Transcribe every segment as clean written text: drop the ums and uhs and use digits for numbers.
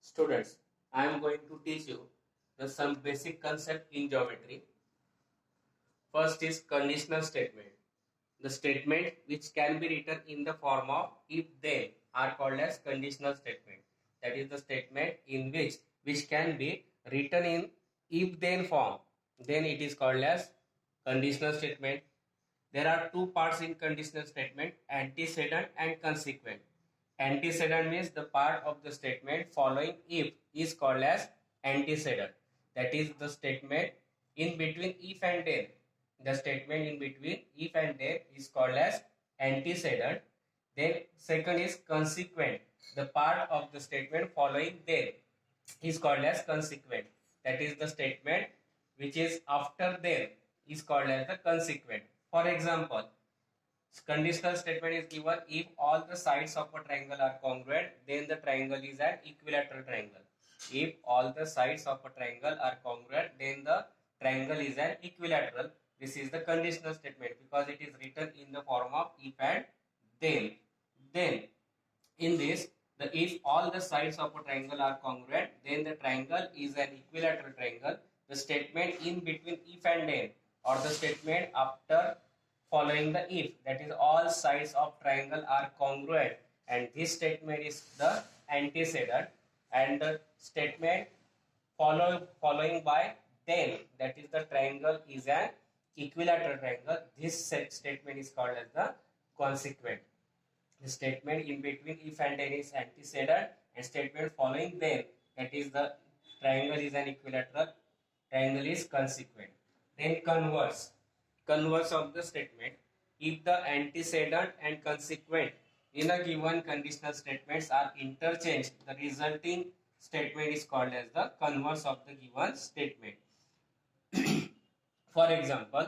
Students, I am going to teach you some basic concept in geometry. First is conditional statement. The statement which can be written in the form of if then are called as conditional statement. That is the statement in which can be written in if then form. Then it is called as conditional statement. There are two parts in conditional statement, antecedent and consequent. Antecedent means the part of the statement following if is called as antecedent. That is the statement in between if and then. The statement in between if and then is called as antecedent. Then second is consequent. The part of the statement following then is called as consequent. That is the statement which is after then is called as the consequent. For example, conditional statement is given if all the sides of a triangle are congruent, then the triangle is an equilateral triangle. If all the sides of a triangle are congruent, then the triangle is an equilateral. This is the conditional statement because it is written in the form of if and then. Then, in this, if all the sides of a triangle are congruent, then the triangle is an equilateral triangle. The statement in between if and then, or the statement after following the if, that is all sides of triangle are congruent, and this statement is the antecedent, and the statement following by then, that is the triangle is an equilateral triangle. This statement is called as the consequent. The statement in between if and then is antecedent, and statement following then, that is the triangle is an equilateral triangle, is consequent. Then converse of the statement. If the antecedent and consequent in a given conditional statements are interchanged, the resulting statement is called as the converse of the given statement. For example,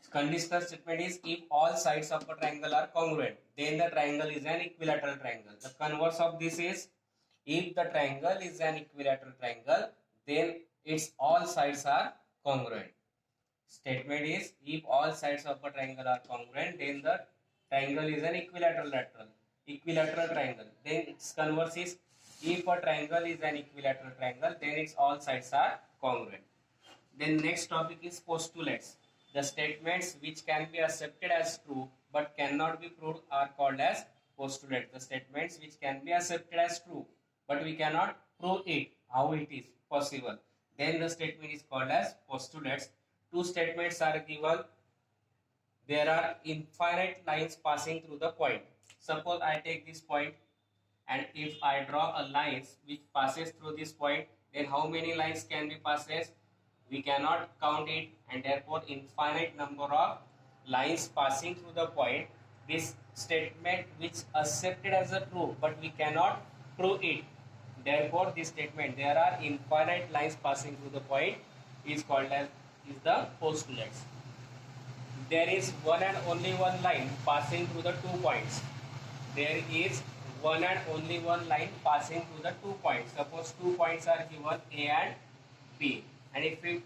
conditional statement is if all sides of a triangle are congruent, then the triangle is an equilateral triangle. The converse of this is if the triangle is an equilateral triangle, then its all sides are congruent. Statement is if all sides of a triangle are congruent, then the triangle is an equilateral triangle. Then its converse is if a triangle is an equilateral triangle, then its all sides are congruent. Then next topic is postulates. The statements which can be accepted as true but cannot be proved are called as postulates. The statements which can be accepted as true but we cannot prove it, how it is possible, then the statement is called as postulates. Two statements are given. There are infinite lines passing through the point. Suppose I take this point, and if I draw a line which passes through this point, then how many lines can be passes? We cannot count it, and therefore infinite number of lines passing through the point. This statement which accepted as a true but we cannot prove it, therefore this statement there are infinite lines passing through the point is called as is the postulates. There is one and only one line passing through the 2 points. There is one and only one line passing through the 2 points. Suppose 2 points are given A and B, and if we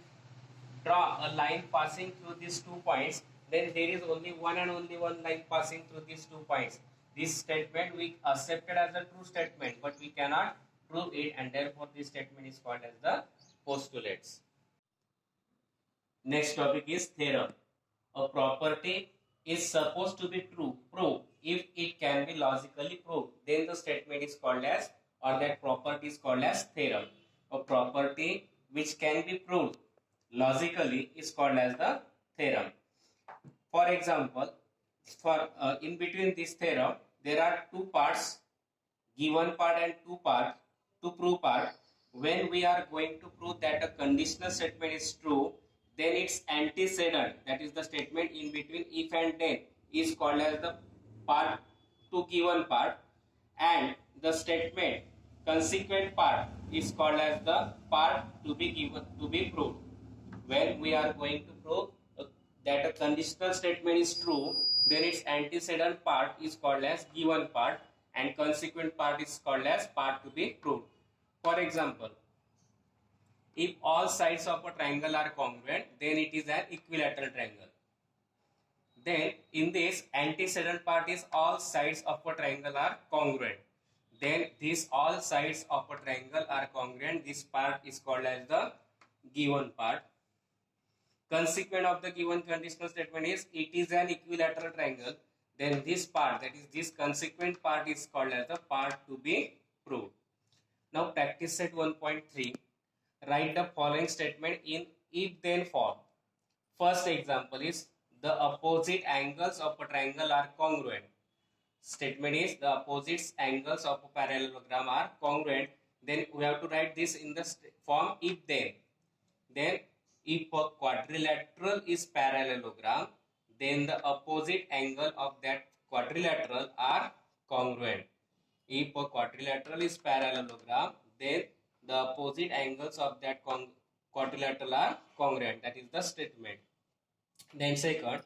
draw a line passing through these 2 points, then there is only one and only one line passing through these 2 points. This statement we accepted as a true statement, but we cannot prove it, and therefore this statement is called as the postulates. Next topic is theorem. A property is supposed to be true proved if it can be logically proved. Then the statement is called as, or that property is called as theorem. A property which can be proved logically is called as the theorem. For example, in between this theorem, there are two parts, given part and two part, to prove part. When we are going to prove that a conditional statement is true, then its antecedent, that is the statement in between if and then, is called as the part to given part, and the statement consequent part is called as the part to be given to be proved. When we are going to prove that a conditional statement is true, then its antecedent part is called as given part, and consequent part is called as part to be proved. For example, if all sides of a triangle are congruent, then it is an equilateral triangle. Then in this, antecedent part is all sides of a triangle are congruent. then these all sides of a triangle are congruent. This part is called as the given part. Consequent of the given conditional statement is it is an equilateral triangle. Then this part, that is this consequent part, is called as the part to be proved. Now practice set 1.3. Write the following statement in if-then form. First example is the opposite angles of a triangle are congruent. Statement is the opposite angles of a parallelogram are congruent. Then we have to write this in the form if-then. Then if a quadrilateral is parallelogram, then the opposite angle of that quadrilateral are congruent. If a quadrilateral is parallelogram, then the opposite angles of that quadrilateral are congruent. That is the statement. Then second,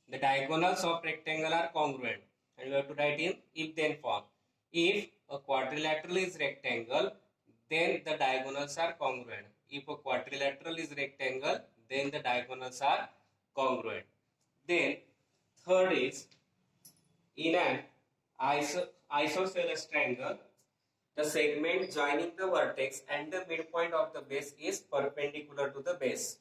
the diagonals of rectangle are congruent, and we have to write in if-then form. If a quadrilateral is rectangle, then the diagonals are congruent. If a quadrilateral is rectangle, then the diagonals are congruent. Then third is in an isosceles triangle, the segment joining the vertex and the midpoint of the base is perpendicular to the base.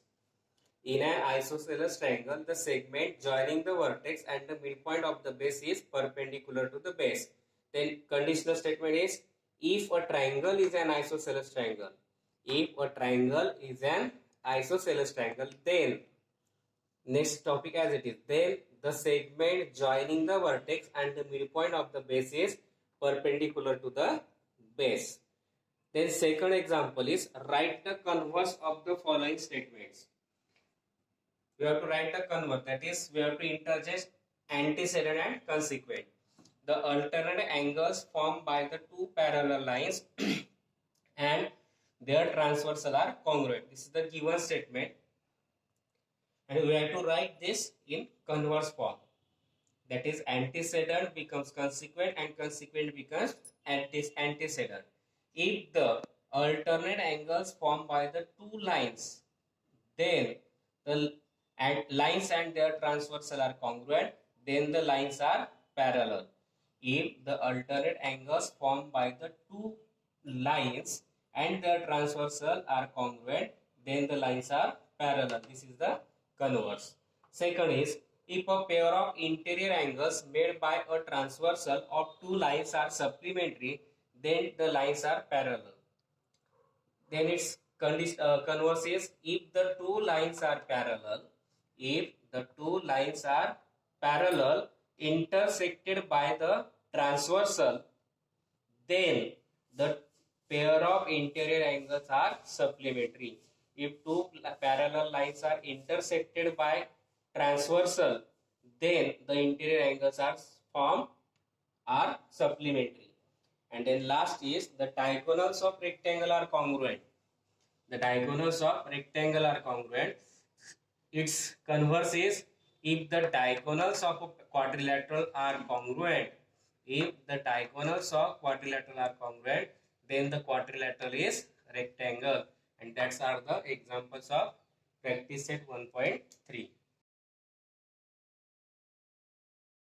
In an isosceles triangle, the segment joining the vertex and the midpoint of the base is perpendicular to the base. Then conditional statement is if a triangle is an isosceles triangle. If a triangle is an isosceles triangle, then next topic as it is, then the segment joining the vertex and the midpoint of the base is perpendicular to the base. Then second example is write the converse of the following statements. We have to write the converse, that is we have to interchange antecedent and consequent. The alternate angles formed by the two parallel lines and their transversal are congruent. This is the given statement, and we have to write this in converse form. That is antecedent becomes consequent and consequent becomes antecedent. If the alternate angles formed by the two lines, then the lines and their transversal are congruent, then the lines are parallel. If the alternate angles formed by the two lines and their transversal are congruent, then the lines are parallel. This is the converse. Second is if a pair of interior angles made by a transversal of two lines are supplementary, then the lines are parallel. Then its converse is if the two lines are parallel, if the two lines are parallel intersected by the transversal, then the pair of interior angles are supplementary. If two parallel lines are intersected by transversal, then the interior angles are supplementary. And then last is the diagonals of rectangle are congruent. The diagonals of rectangle are congruent. Its converse is if the diagonals of a quadrilateral are congruent. If the diagonals of quadrilateral are congruent, then the quadrilateral is rectangle. And that's are the examples of practice set 1.3.